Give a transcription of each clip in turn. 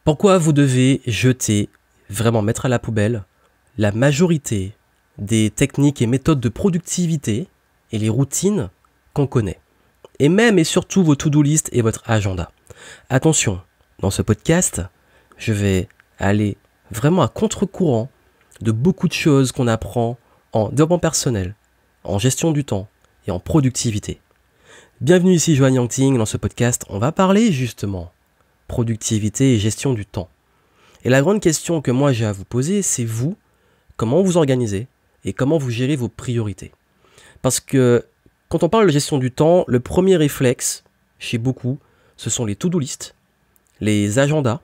Pourquoi vous devez jeter, vraiment mettre à la poubelle, la majorité des techniques et méthodes de productivité et les routines qu'on connaît. Et même et surtout vos to-do list et votre agenda. Attention, dans ce podcast, je vais aller vraiment à contre-courant de beaucoup de choses qu'on apprend en développement personnel, en gestion du temps et en productivité. Bienvenue ici Johan Yangting, dans ce podcast, on va parler justement productivité et gestion du temps. Et la grande question que moi j'ai à vous poser, c'est vous, comment vous organisez et comment vous gérez vos priorités. Parce que quand on parle de gestion du temps, le premier réflexe chez beaucoup, ce sont les to-do list, les agendas,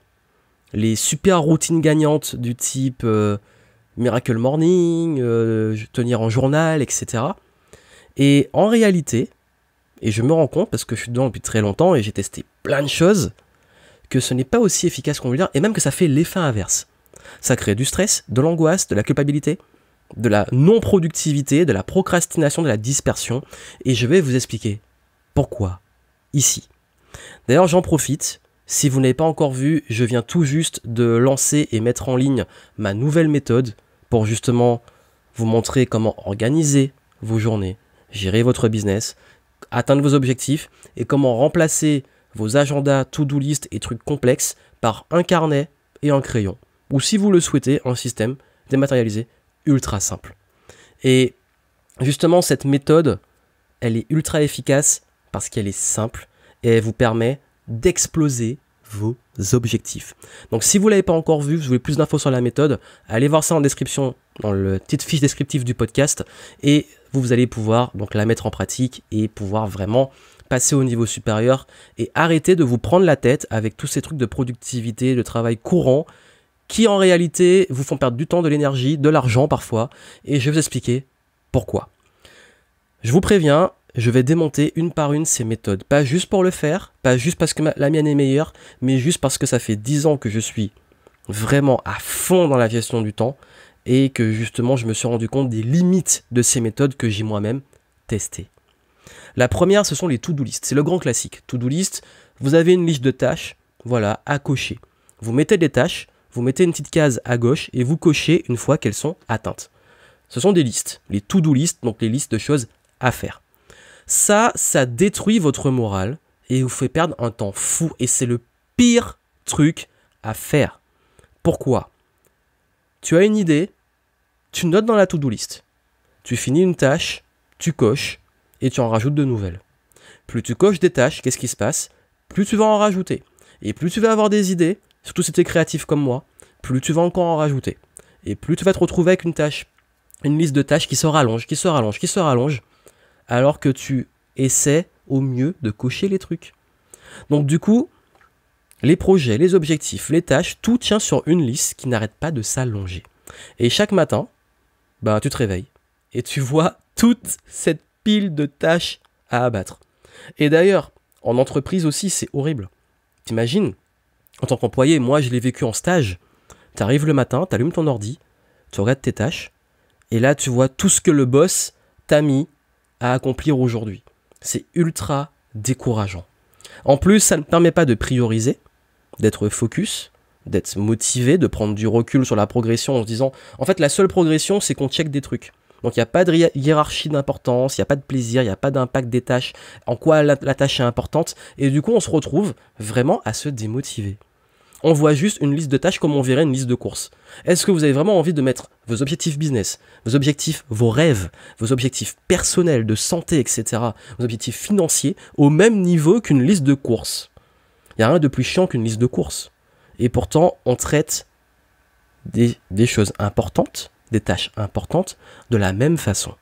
les super routines gagnantes du type Miracle Morning, tenir en journal, etc. Et en réalité, et je me rends compte parce que je suis dedans depuis très longtemps et j'ai testé plein de choses, que ce n'est pas aussi efficace qu'on veut dire et même que ça fait l'effet inverse. Ça crée du stress, de l'angoisse, de la culpabilité, de la non-productivité, de la procrastination, de la dispersion. Et je vais vous expliquer pourquoi ici. D'ailleurs, j'en profite. Si vous n'avez pas encore vu, je viens tout juste de lancer et mettre en ligne ma nouvelle méthode pour justement vous montrer comment organiser vos journées, gérer votre business, atteindre vos objectifs et comment remplacer vos agendas, to-do list et trucs complexes par un carnet et un crayon. Ou si vous le souhaitez, un système dématérialisé ultra simple. Et justement, cette méthode, elle est ultra efficace parce qu'elle est simple et elle vous permet d'exploser vos objectifs. Donc si vous ne l'avez pas encore vu, vous voulez plus d'infos sur la méthode, allez voir ça en description, dans le petite fiche descriptive du podcast et vous allez pouvoir donc la mettre en pratique et pouvoir vraiment passer au niveau supérieur et arrêter de vous prendre la tête avec tous ces trucs de productivité, de travail courant qui en réalité vous font perdre du temps, de l'énergie, de l'argent parfois et je vais vous expliquer pourquoi. Je vous préviens, je vais démonter une par une ces méthodes, pas juste pour le faire, pas juste parce que la mienne est meilleure, mais juste parce que ça fait 10 ans que je suis vraiment à fond dans la gestion du temps et que justement je me suis rendu compte des limites de ces méthodes que j'ai moi-même testées. La première, ce sont les to-do list. C'est le grand classique. To-do list, vous avez une liste de tâches, voilà, à cocher. Vous mettez des tâches, vous mettez une petite case à gauche et vous cochez une fois qu'elles sont atteintes. Ce sont des listes, les to-do list, donc les listes de choses à faire. Ça détruit votre morale et vous fait perdre un temps fou. Et c'est le pire truc à faire. Pourquoi ? Tu as une idée, tu notes dans la to-do list. Tu finis une tâche, tu coches et tu en rajoutes de nouvelles. Plus tu coches des tâches, qu'est-ce qui se passe ? Plus tu vas en rajouter. Et plus tu vas avoir des idées, surtout si tu es créatif comme moi, plus tu vas encore en rajouter. Et plus tu vas te retrouver avec une liste de tâches qui se rallonge, alors que tu essaies au mieux de cocher les trucs. Donc du coup, les projets, les objectifs, les tâches, tout tient sur une liste qui n'arrête pas de s'allonger. Et chaque matin, tu te réveilles et tu vois toute cette pile de tâches à abattre. Et d'ailleurs, en entreprise aussi, c'est horrible. T'imagines, en tant qu'employé, moi je l'ai vécu en stage, tu arrives le matin, tu allumes ton ordi, tu regardes tes tâches, et là tu vois tout ce que le boss t'a mis à accomplir aujourd'hui. C'est ultra décourageant. En plus, ça ne permet pas de prioriser, d'être focus, d'être motivé, de prendre du recul sur la progression en se disant, en fait la seule progression c'est qu'on check des trucs. Donc il n'y a pas de hiérarchie d'importance, il n'y a pas de plaisir, il n'y a pas d'impact des tâches, en quoi la tâche est importante, et du coup on se retrouve vraiment à se démotiver. On voit juste une liste de tâches comme on verrait une liste de courses. Est-ce que vous avez vraiment envie de mettre vos objectifs business, vos objectifs, vos rêves, vos objectifs personnels, de santé, etc., vos objectifs financiers au même niveau qu'une liste de courses ? Il n'y a rien de plus chiant qu'une liste de courses. Et pourtant, on traite des choses importantes, des tâches importantes, de la même façon.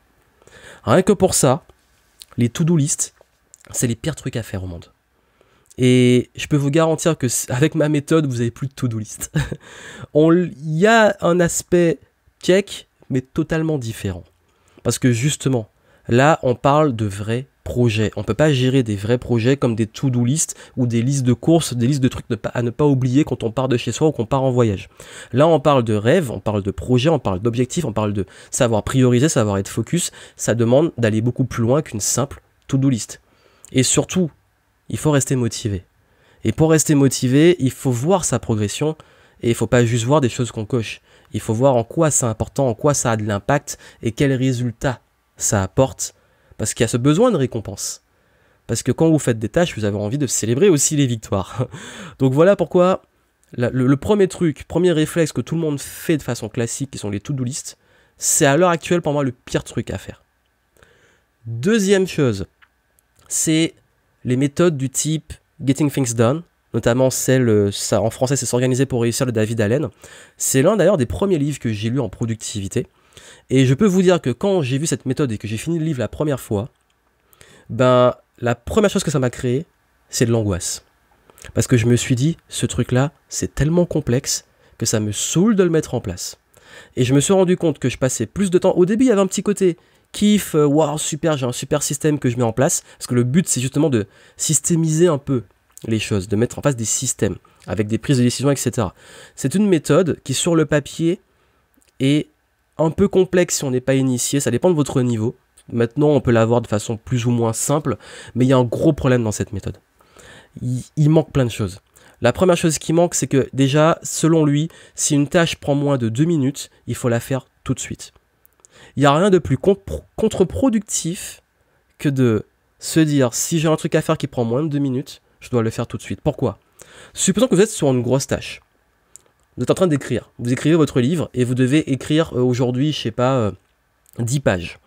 Rien que pour ça, les to-do list, c'est les pires trucs à faire au monde. Et je peux vous garantir que avec ma méthode, vous n'avez plus de to-do list. Il y a un aspect check, mais totalement différent. Parce que justement, là, on parle de vrais projets. On ne peut pas gérer des vrais projets comme des to-do list ou des listes de courses, des listes de trucs à ne pas oublier quand on part de chez soi ou qu'on part en voyage. Là, on parle de rêve, on parle de projet, on parle d'objectifs, on parle de savoir prioriser, savoir être focus. Ça demande d'aller beaucoup plus loin qu'une simple to-do list. Et surtout, il faut rester motivé. Et pour rester motivé, il faut voir sa progression et il ne faut pas juste voir des choses qu'on coche. Il faut voir en quoi c'est important, en quoi ça a de l'impact et quels résultats ça apporte. Parce qu'il y a ce besoin de récompense. Parce que quand vous faites des tâches, vous avez envie de célébrer aussi les victoires. Donc voilà pourquoi le premier truc, premier réflexe que tout le monde fait de façon classique, qui sont les to-do list, c'est à l'heure actuelle pour moi le pire truc à faire. Deuxième chose, c'est les méthodes du type Getting Things Done, notamment celle, ça, en français c'est S'organiser pour réussir de David Allen. C'est l'un d'ailleurs des premiers livres que j'ai lu en productivité. Et je peux vous dire que quand j'ai vu cette méthode et que j'ai fini le livre la première fois, ben la première chose que ça m'a créé, c'est de l'angoisse. Parce que je me suis dit, ce truc-là, c'est tellement complexe que ça me saoule de le mettre en place. Et je me suis rendu compte que je passais plus de temps. Au début, il y avait un petit côté kiff, waouh, super, j'ai un super système que je mets en place. Parce que le but, c'est justement de systémiser un peu les choses, de mettre en place des systèmes avec des prises de décision, etc. C'est une méthode qui, sur le papier, est un peu complexe si on n'est pas initié. Ça dépend de votre niveau. Maintenant, on peut l'avoir de façon plus ou moins simple, mais il y a un gros problème dans cette méthode. Il manque plein de choses. La première chose qui manque, c'est que déjà, selon lui, si une tâche prend moins de 2 minutes, il faut la faire tout de suite. Il n'y a rien de plus contre-productif que de se dire, si j'ai un truc à faire qui prend moins de 2 minutes, je dois le faire tout de suite. Pourquoi ? Supposons que vous êtes sur une grosse tâche. Vous êtes en train d'écrire. Vous écrivez votre livre et vous devez écrire aujourd'hui, je sais pas, 10 pages.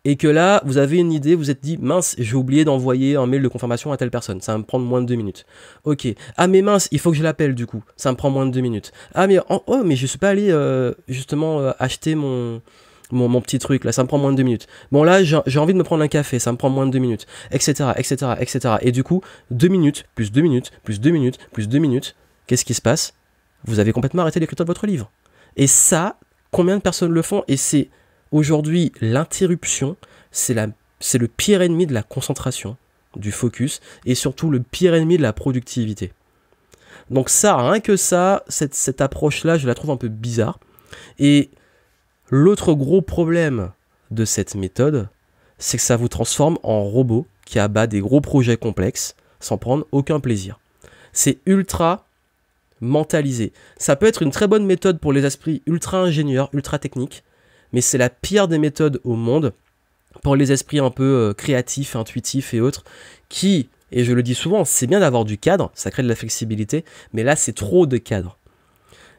Et que là, vous avez une idée, vous êtes dit, mince, j'ai oublié d'envoyer un mail de confirmation à telle personne, ça va me prendre moins de 2 minutes. Ok, ah mais mince, il faut que je l'appelle du coup, ça me prend moins de 2 minutes. Ah mais, oh, mais je suis pas allé justement acheter mon petit truc, là, ça me prend moins de 2 minutes. Bon là, j'ai envie de me prendre un café, ça me prend moins de 2 minutes, etc., etc., etc. Et du coup, 2 minutes, plus 2 minutes, plus 2 minutes, plus 2 minutes, qu'est-ce qui se passe ? Vous avez complètement arrêté l'écriture de votre livre. Et ça, combien de personnes le font ? Et c'est aujourd'hui l'interruption, c'est le pire ennemi de la concentration, du focus, et surtout le pire ennemi de la productivité. Donc ça, rien que ça, cette approche-là, je la trouve un peu bizarre. Et l'autre gros problème de cette méthode, c'est que ça vous transforme en robot qui abat des gros projets complexes sans prendre aucun plaisir. C'est ultra mentalisé. Ça peut être une très bonne méthode pour les esprits ultra ingénieurs, ultra techniques, mais c'est la pire des méthodes au monde pour les esprits un peu créatifs, intuitifs et autres, qui, et je le dis souvent, c'est bien d'avoir du cadre, ça crée de la flexibilité, mais là c'est trop de cadre.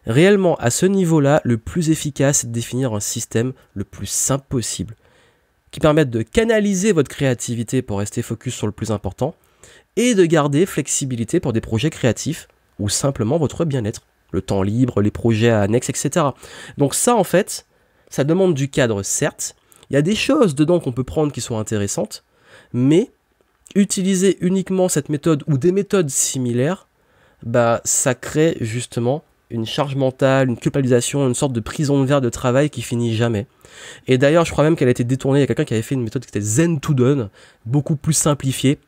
Réellement, à ce niveau-là, le plus efficace, c'est de définir un système le plus simple possible, qui permette de canaliser votre créativité pour rester focus sur le plus important, et de garder flexibilité pour des projets créatifs, ou simplement votre bien-être, le temps libre, les projets annexes, etc. Donc ça, en fait, ça demande du cadre, certes. Il y a des choses dedans qu'on peut prendre qui sont intéressantes, mais utiliser uniquement cette méthode ou des méthodes similaires, bah, ça crée justement une charge mentale, une culpabilisation, une sorte de prison de verre de travail qui finit jamais. Et d'ailleurs, je crois même qu'elle a été détournée. Il y a quelqu'un qui avait fait une méthode qui était Zen to Done, beaucoup plus simplifiée,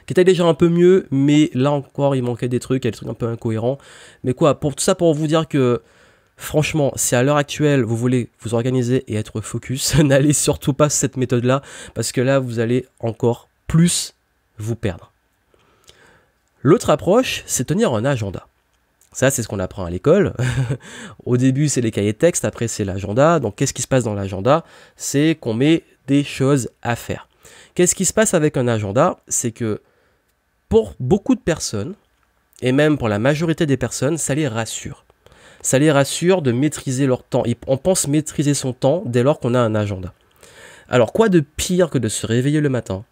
qui était déjà un peu mieux, mais là encore, il manquait des trucs, il y a des trucs un peu incohérents. Mais quoi, pour tout ça, pour vous dire que franchement, si à l'heure actuelle, vous voulez vous organiser et être focus, n'allez surtout pas cette méthode-là, parce que là, vous allez encore plus vous perdre. L'autre approche, c'est tenir un agenda. Ça, c'est ce qu'on apprend à l'école. Au début, c'est les cahiers de texte, après, c'est l'agenda. Donc, qu'est-ce qui se passe dans l'agenda ? C'est qu'on met des choses à faire. Qu'est-ce qui se passe avec un agenda ? C'est que pour beaucoup de personnes, et même pour la majorité des personnes, ça les rassure. Ça les rassure de maîtriser leur temps. On pense maîtriser son temps dès lors qu'on a un agenda. Alors, quoi de pire que de se réveiller le matin ?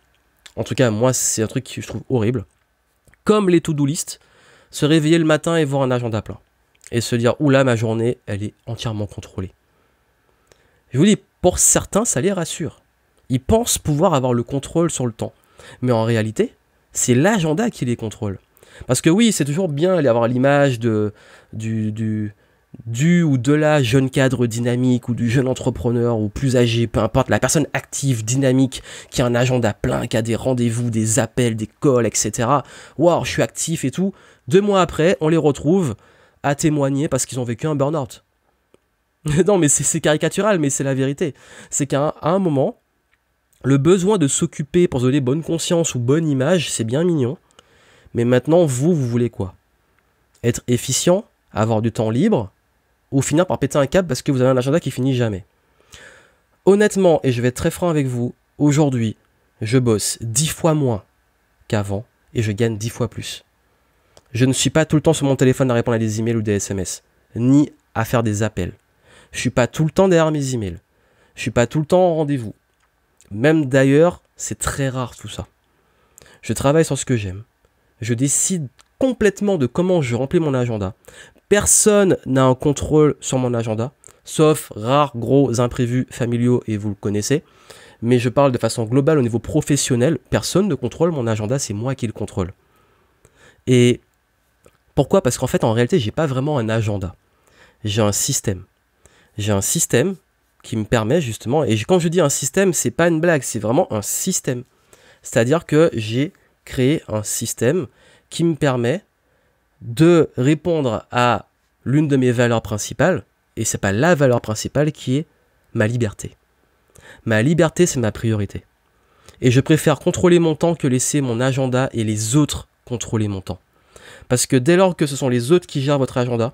En tout cas, moi, c'est un truc que je trouve horrible. Comme les to-do list, se réveiller le matin et voir un agenda plein. Et se dire, oula, ma journée, elle est entièrement contrôlée. Je vous dis, pour certains, ça les rassure. Ils pensent pouvoir avoir le contrôle sur le temps. Mais en réalité, c'est l'agenda qui les contrôle. Parce que oui, c'est toujours bien d'avoir l'image du ou de la jeune cadre dynamique ou du jeune entrepreneur ou plus âgé, peu importe, la personne active, dynamique, qui a un agenda plein, qui a des rendez-vous, des appels, des calls, etc. Waouh, je suis actif et tout. 2 mois après, on les retrouve à témoigner parce qu'ils ont vécu un burn-out. Non, mais c'est caricatural, mais c'est la vérité. C'est qu'à un moment, le besoin de s'occuper pour se donner bonne conscience ou bonne image, c'est bien mignon. Mais maintenant, vous voulez quoi? Être efficient, avoir du temps libre, ou finir par péter un câble parce que vous avez un agenda qui finit jamais? Honnêtement, et je vais être très franc avec vous, aujourd'hui, je bosse 10 fois moins qu'avant et je gagne 10 fois plus. Je ne suis pas tout le temps sur mon téléphone à répondre à des emails ou des SMS, ni à faire des appels. Je suis pas tout le temps derrière mes emails. Je suis pas tout le temps en rendez-vous. Même d'ailleurs, c'est très rare tout ça. Je travaille sur ce que j'aime. Je décide complètement de comment je remplis mon agenda. Personne n'a un contrôle sur mon agenda, sauf rares gros imprévus familiaux, et vous le connaissez. Mais je parle de façon globale au niveau professionnel. Personne ne contrôle mon agenda, c'est moi qui le contrôle. Et pourquoi? Parce qu'en fait, en réalité, j'ai pas vraiment un agenda. J'ai un système. J'ai un système qui me permet justement, et quand je dis un système, c'est pas une blague, c'est vraiment un système. C'est-à-dire que j'ai créé un système qui me permet de répondre à l'une de mes valeurs principales, et c'est pas la valeur principale qui est ma liberté. Ma liberté, c'est ma priorité. Et je préfère contrôler mon temps que laisser mon agenda et les autres contrôler mon temps. Parce que dès lors que ce sont les autres qui gèrent votre agenda,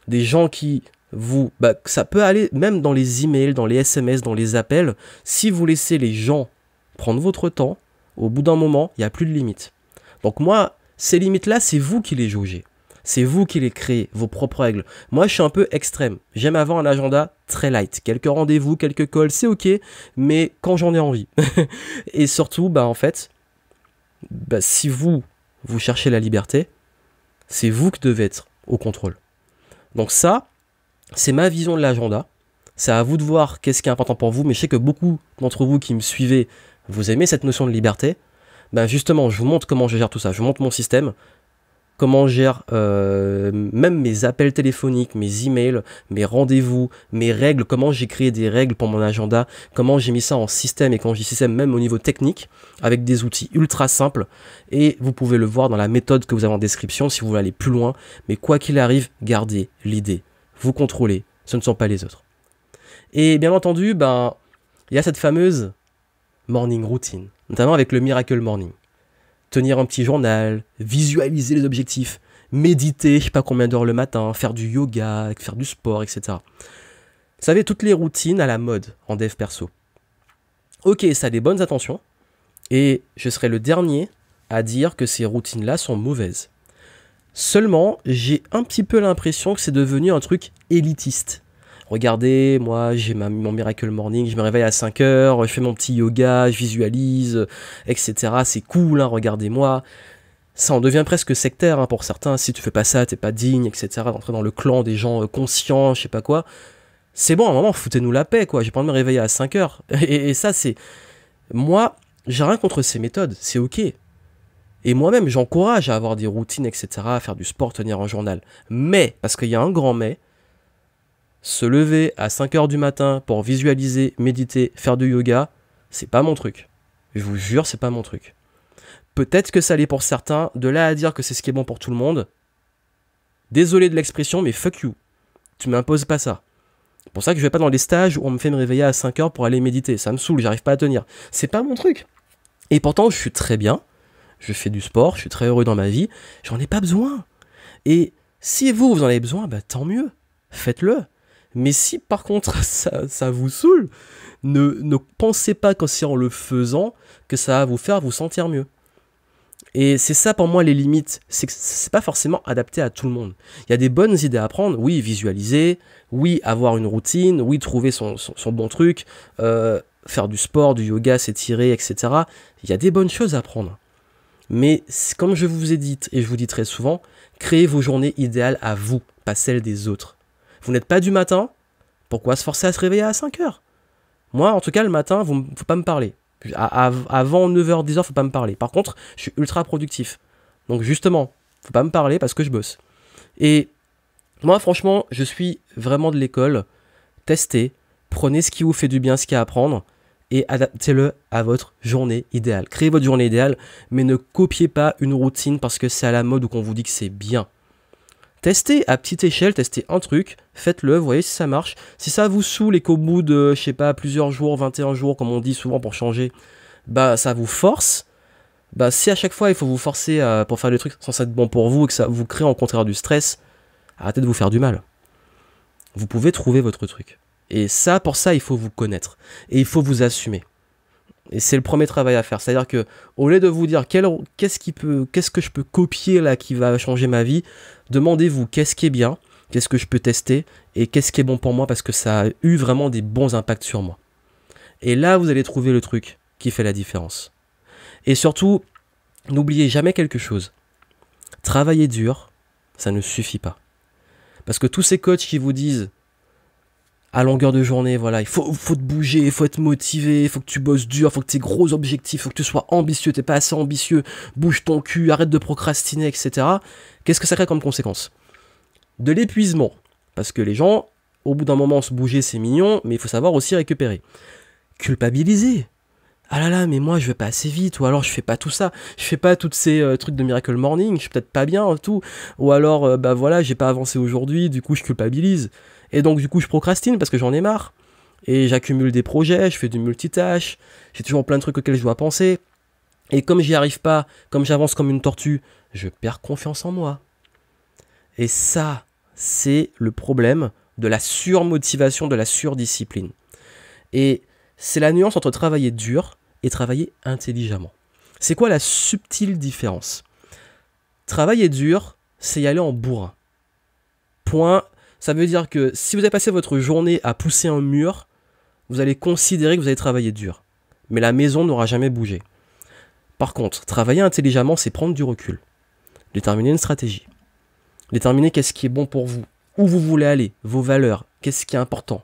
des gens qui vous... ça peut aller même dans les emails, dans les SMS, dans les appels. Si vous laissez les gens prendre votre temps, au bout d'un moment, il n'y a plus de limites. Donc moi, ces limites-là, c'est vous qui les jaugez. C'est vous qui les créez, vos propres règles. Moi, je suis un peu extrême. J'aime avoir un agenda très light. Quelques rendez-vous, quelques calls, c'est ok, mais quand j'en ai envie. Et surtout, en fait, si vous cherchez la liberté, c'est vous qui devez être au contrôle. Donc ça, c'est ma vision de l'agenda. C'est à vous de voir qu'est-ce qui est important pour vous, mais je sais que beaucoup d'entre vous qui me suivez, vous aimez cette notion de liberté. Justement, je vous montre comment je gère tout ça. Je vous montre mon système, comment je gère même mes appels téléphoniques, mes emails, mes rendez-vous, mes règles, comment j'ai créé des règles pour mon agenda, comment j'ai mis ça en système, et quand je dis système, même au niveau technique, avec des outils ultra simples. Et vous pouvez le voir dans la méthode que vous avez en description si vous voulez aller plus loin. Mais quoi qu'il arrive, gardez l'idée. Vous contrôlez, ce ne sont pas les autres. Et bien entendu, il y a cette fameuse morning routine, notamment avec le Miracle Morning. Tenir un petit journal, visualiser les objectifs, méditer, je sais pas combien d'heures le matin, faire du yoga, faire du sport, etc. Vous savez, toutes les routines à la mode en dev perso. Ok, ça a des bonnes intentions, et je serai le dernier à dire que ces routines-là sont mauvaises. Seulement, j'ai un petit peu l'impression que c'est devenu un truc élitiste. Regardez, moi j'ai mon Miracle Morning, je me réveille à 5 heures, je fais mon petit yoga, je visualise, etc. C'est cool, regardez-moi. Ça en devient presque sectaire pour certains. Si tu fais pas ça, t'es pas digne, etc. D'entrer dans le clan des gens conscients, je sais pas quoi. C'est bon, à un moment, foutez-nous la paix, quoi. J'ai pas envie de me réveiller à 5 heures. Et ça, c'est... Moi, j'ai rien contre ces méthodes, c'est ok. Et moi-même, j'encourage à avoir des routines, etc., à faire du sport, tenir un journal. Mais, parce qu'il y a un grand mais, se lever à 5 heures du matin pour visualiser, méditer, faire du yoga, c'est pas mon truc. Je vous jure, c'est pas mon truc. Peut-être que ça l'est pour certains, de là à dire que c'est ce qui est bon pour tout le monde. Désolé de l'expression, mais fuck you. Tu m'imposes pas ça. C'est pour ça que je vais pas dans les stages où on me fait me réveiller à 5 heures pour aller méditer. Ça me saoule, j'arrive pas à tenir. C'est pas mon truc. Et pourtant, je suis très bien. Je fais du sport, je suis très heureux dans ma vie. J'en ai pas besoin. Et si vous en avez besoin, tant mieux. Faites-le. Mais si par contre ça vous saoule, ne pensez pas que c'est en le faisant que ça va vous faire vous sentir mieux. Et c'est ça pour moi les limites, c'est que c'est pas forcément adapté à tout le monde. Il y a des bonnes idées à prendre, oui, visualiser, oui, avoir une routine, oui, trouver son bon truc, faire du sport, du yoga, s'étirer, etc. Il y a des bonnes choses à prendre. Mais comme je vous ai dit, et je vous dis très souvent, créez vos journées idéales à vous, pas celles des autres. Vous n'êtes pas du matin, pourquoi se forcer à se réveiller à 5 heures? Moi, en tout cas, le matin, faut pas me parler. Avant 9h, 10h, faut pas me parler. Par contre, je suis ultra productif. Donc justement, faut pas me parler parce que je bosse. Et moi, franchement, je suis vraiment de l'école. Testez, prenez ce qui vous fait du bien, ce qu'il y a à prendre, et adaptez-le à votre journée idéale. Créez votre journée idéale, mais ne copiez pas une routine parce que c'est à la mode ou qu'on vous dit que c'est bien. Testez à petite échelle, testez un truc, faites-le, voyez si ça marche. Si ça vous saoule et qu'au bout de, plusieurs jours, 21 jours, comme on dit souvent pour changer, ça vous force, Bah si à chaque fois il faut vous forcer pour faire des trucs sans être bon pour vous et que ça vous crée en contraire du stress, arrêtez de vous faire du mal. Vous pouvez trouver votre truc. Et ça, pour ça, il faut vous connaître. Et il faut vous assumer. Et c'est le premier travail à faire. C'est-à-dire que, au lieu de vous dire qu'est-ce que je peux copier là qui va changer ma vie, demandez-vous qu'est-ce qui est bien, qu'est-ce que je peux tester et qu'est-ce qui est bon pour moi parce que ça a eu vraiment des bons impacts sur moi. Et là, vous allez trouver le truc qui fait la différence. Et surtout, n'oubliez jamais quelque chose. Travailler dur, ça ne suffit pas. Parce que tous ces coachs qui vous disent à longueur de journée, voilà, il faut te bouger, il faut être motivé, il faut que tu bosses dur, il faut que tu aies gros objectifs, il faut que tu sois ambitieux, t'es pas assez ambitieux, bouge ton cul, arrête de procrastiner, etc. Qu'est-ce que ça crée comme conséquence? De l'épuisement. Parce que les gens, au bout d'un moment, se bouger, c'est mignon, mais il faut savoir aussi récupérer. Culpabiliser. Ah là là, mais moi je vais pas assez vite, ou alors je fais pas tout ça, je fais pas tous ces trucs de Miracle Morning, je suis peut-être pas bien, tout, ou alors bah voilà, j'ai pas avancé aujourd'hui, du coup je culpabilise, et donc du coup je procrastine parce que j'en ai marre, et j'accumule des projets, je fais du multitâche, j'ai toujours plein de trucs auxquels je dois penser, et comme j'y arrive pas, comme j'avance comme une tortue, je perds confiance en moi. Et ça, c'est le problème de la surmotivation, de la surdiscipline. Et c'est la nuance entre travailler dur et travailler intelligemment. C'est quoi la subtile différence? Travailler dur, c'est y aller en bourrin. Point. Ça veut dire que si vous avez passé votre journée à pousser un mur, vous allez considérer que vous avez travaillé dur. Mais la maison n'aura jamais bougé. Par contre, travailler intelligemment, c'est prendre du recul. Déterminer une stratégie. Déterminer qu'est-ce qui est bon pour vous. Où vous voulez aller. Vos valeurs. Qu'est-ce qui est important.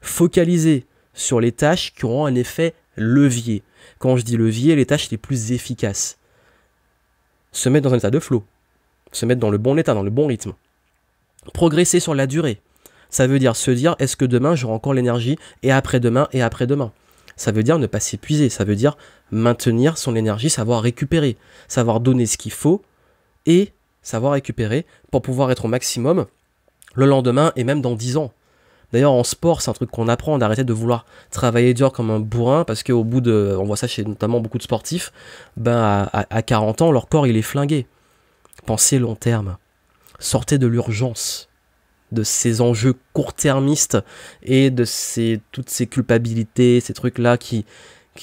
Focaliser sur les tâches qui auront un effet levier. Quand je dis levier, les tâches les plus efficaces. Se mettre dans un état de flow. Se mettre dans le bon état, dans le bon rythme. Progresser sur la durée. Ça veut dire se dire, est-ce que demain j'aurai encore l'énergie et après-demain et après-demain. Ça veut dire ne pas s'épuiser. Ça veut dire maintenir son énergie, savoir récupérer. Savoir donner ce qu'il faut et savoir récupérer pour pouvoir être au maximum le lendemain et même dans 10 ans. D'ailleurs, en sport, c'est un truc qu'on apprend, d'arrêter de vouloir travailler dur comme un bourrin, parce qu'au bout de, on voit ça chez notamment beaucoup de sportifs, ben à 40 ans, leur corps il est flingué. Pensez long terme. Sortez de l'urgence, de ces enjeux court-termistes et de toutes ces culpabilités, ces trucs-là qui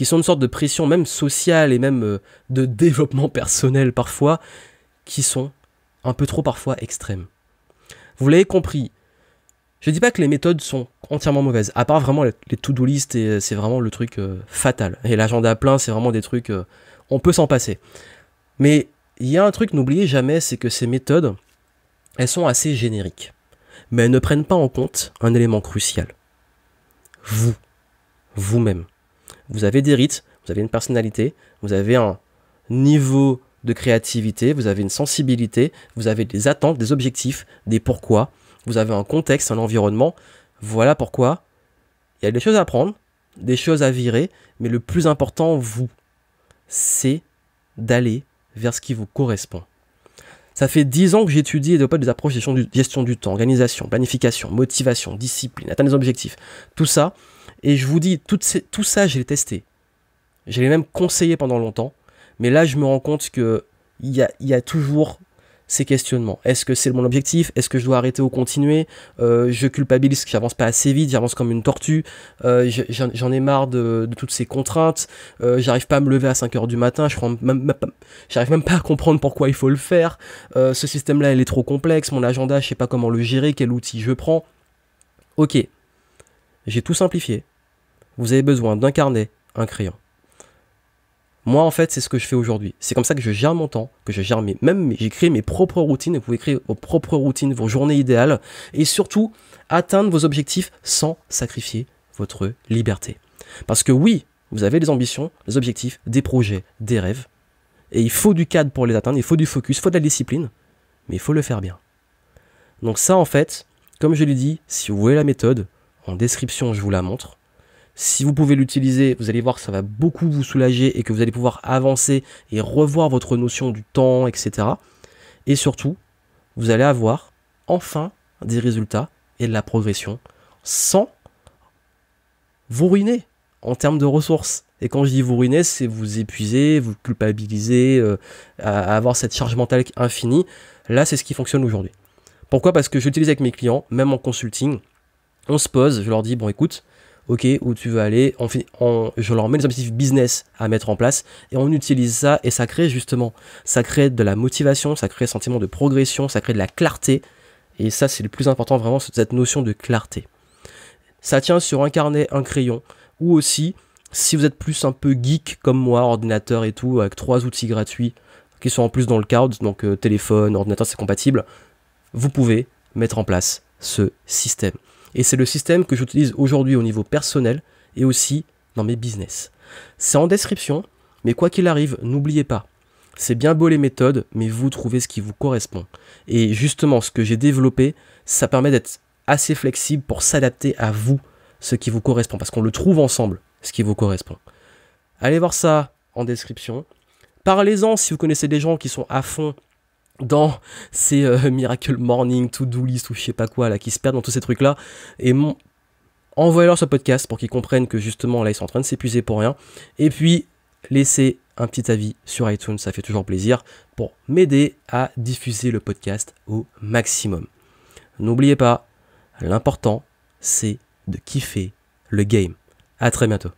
sont une sorte de pression même sociale et même de développement personnel parfois, qui sont un peu trop parfois extrêmes. Vous l'avez compris. Je dis pas que les méthodes sont entièrement mauvaises, à part vraiment les to-do list, et c'est vraiment le truc fatal. Et l'agenda plein, c'est vraiment des trucs, on peut s'en passer. Mais il y a un truc, n'oubliez jamais, c'est que ces méthodes, elles sont assez génériques. Mais elles ne prennent pas en compte un élément crucial. Vous-même. Vous avez des rites, vous avez une personnalité, vous avez un niveau de créativité, vous avez une sensibilité, vous avez des attentes, des objectifs, des pourquoi. Vous avez un contexte, un environnement, voilà pourquoi il y a des choses à prendre, des choses à virer, mais le plus important, vous, c'est d'aller vers ce qui vous correspond. Ça fait 10 ans que j'étudie et développe des approches de gestion du temps, organisation, planification, motivation, discipline, atteindre des objectifs, tout ça, et je vous dis, tout ça, je l'ai testé. Je l'ai même conseillé pendant longtemps, mais là, je me rends compte qu'il y a toujours ces questionnements. Est-ce que c'est mon objectif? Est-ce que je dois arrêter ou continuer? Je culpabilise que j'avance pas assez vite, j'avance comme une tortue. J'en ai marre de toutes ces contraintes. J'arrive pas à me lever à 5h du matin. J'arrive même pas à comprendre pourquoi il faut le faire. Ce système-là, il est trop complexe. Mon agenda, je sais pas comment le gérer, quel outil je prends. Ok, j'ai tout simplifié. Vous avez besoin d'un carnet, un crayon. Moi, en fait, c'est ce que je fais aujourd'hui. C'est comme ça que je gère mon temps, que je gère j'ai créé mes propres routines. Vous pouvez créer vos propres routines, vos journées idéales, et surtout atteindre vos objectifs sans sacrifier votre liberté. Parce que oui, vous avez des ambitions, des objectifs, des projets, des rêves, et il faut du cadre pour les atteindre, il faut du focus, il faut de la discipline, mais il faut le faire bien. Donc ça, en fait, comme je l'ai dit, si vous voulez la méthode, en description, je vous la montre. Si vous pouvez l'utiliser, vous allez voir que ça va beaucoup vous soulager et que vous allez pouvoir avancer et revoir votre notion du temps, etc. Et surtout, vous allez avoir enfin des résultats et de la progression sans vous ruiner en termes de ressources. Et quand je dis vous ruiner, c'est vous épuiser, vous culpabiliser, à avoir cette charge mentale infinie. Là, c'est ce qui fonctionne aujourd'hui. Pourquoi ? Parce que j'utilise avec mes clients, même en consulting, on se pose, je leur dis, bon écoute, ok, où tu veux aller, je leur mets des objectifs business à mettre en place, et on utilise ça, et ça crée justement, ça crée de la motivation, ça crée un sentiment de progression, ça crée de la clarté, et ça c'est le plus important vraiment, cette notion de clarté. Ça tient sur un carnet, un crayon, ou aussi, si vous êtes plus un peu geek comme moi, ordinateur et tout, avec 3 outils gratuits, qui sont en plus dans le cloud, donc téléphone, ordinateur c'est compatible, vous pouvez mettre en place ce système. Et c'est le système que j'utilise aujourd'hui au niveau personnel et aussi dans mes business. C'est en description, mais quoi qu'il arrive, n'oubliez pas, c'est bien beau les méthodes, mais vous trouvez ce qui vous correspond. Et justement, ce que j'ai développé, ça permet d'être assez flexible pour s'adapter à vous, ce qui vous correspond, parce qu'on le trouve ensemble, ce qui vous correspond. Allez voir ça en description. Parlez-en si vous connaissez des gens qui sont à fond dans ces Miracle Morning, To-Do List ou je sais pas quoi là, qui se perdent dans tous ces trucs là, et envoyez-leur ce podcast pour qu'ils comprennent que justement là ils sont en train de s'épuiser pour rien, et puis laissez un petit avis sur iTunes, ça fait toujours plaisir pour m'aider à diffuser le podcast au maximum. N'oubliez pas, l'important c'est de kiffer le game. À très bientôt.